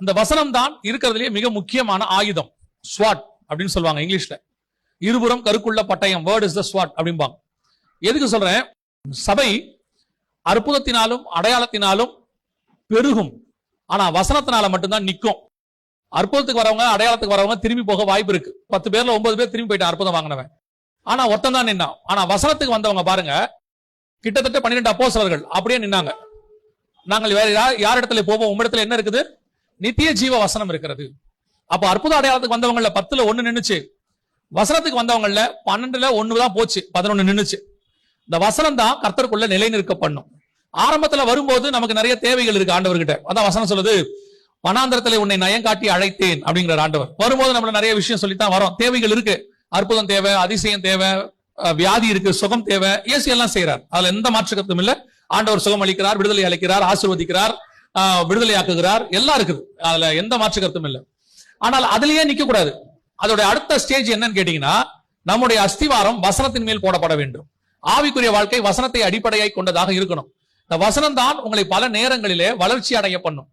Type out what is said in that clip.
அந்த வசனம் தான் இருக்கிறதுலே மிக முக்கியமான ஆயுதம். ஸ்வாட் அப்படின்னு சொல்லுவாங்க இங்கிலீஷ்ல. இருபுறம் கருக்குள்ள பட்டயம், வேர்ட் இஸ் த ஸ்வாட் அப்படிம்பாங்க. எதுக்கு சொல்றேன்? சபை அற்புதத்தினாலும் அடையாளத்தினாலும் பெருகும், ஆனா வசனத்தினால மட்டும்தான் நிற்கும். அற்புதத்துக்கு வரவங்க, அடையாளத்துக்கு வரவங்க திரும்பி போக வாய்ப்பு இருக்கு. 10 பேர்ல 9 பேர் திரும்பி போயிட்டான் அற்புதம் வாங்கினவன். ஆனா ஒருத்தன் தான் நின்னான். ஆனா வசனத்துக்கு வந்தவங்க பாருங்க, கிட்டத்தட்ட 12 அப்போஸ்தலர்கள் அப்படியே நின்னாங்க. நாங்கள் வேற யார் இடத்துல போவோம்? உம்மிடத்துல என்ன இருக்குது? நித்திய ஜீவ வசனம் இருக்கிறது. அப்ப அற்புத அடையாளத்துக்கு வந்தவங்கள 10ல 1 நின்னுச்சு. வசனத்துக்கு வந்தவங்கள 12ல 1 தான் போச்சு, 11 நின்னுச்சு. இந்த வசனம் தான் கர்த்தருக்குள்ள நிலை நிற்க பண்ணும். ஆரம்பத்துல வரும்போது நமக்கு நிறைய தேவைகள் இருக்கு ஆண்டவர்கிட்ட. அதான் வசனம் சொல்லுது, வனாந்தரத்துல உன்னை நயம் காட்டி அழைத்தேன் அப்படிங்கிற ஆண்டவர். வரும்போது நம்மள நிறைய விஷயம் சொல்லித்தான் வரோம். தேவைகள் இருக்கு. அற்புதம் தேவை, அதிசயம் தேவை, வியாதி இருக்கு, சுகம் தேவை. இயேசு எல்லாம் செய்யறார். அதுல எந்த மாற்று கருத்தும் இல்ல. ஆண்டவர் சுகம் அளிக்கிறார், விடுதலை அளிக்கிறார், ஆசீர்வதிக்கிறார், விடுதலை ஆக்குகிறார், எல்லாம் இருக்குது. அதுல எந்த மாற்று கருத்தும் இல்ல. ஆனால் அதுலயே நிக்க கூடாது. அதோட அடுத்த ஸ்டேஜ் என்னன்னு கேட்டீங்கன்னா, நம்முடைய அஸ்திவாரம் வசனத்தின் மேல் போடப்பட வேண்டும். ஆவிக்குரிய வாழ்க்கை வசனத்தை அடிப்படையாய் கொண்டதாக இருக்கணும். இந்த வசனம் தான் உங்களை பல நேரங்களிலே வளர்ச்சி அடைய பண்ணும்.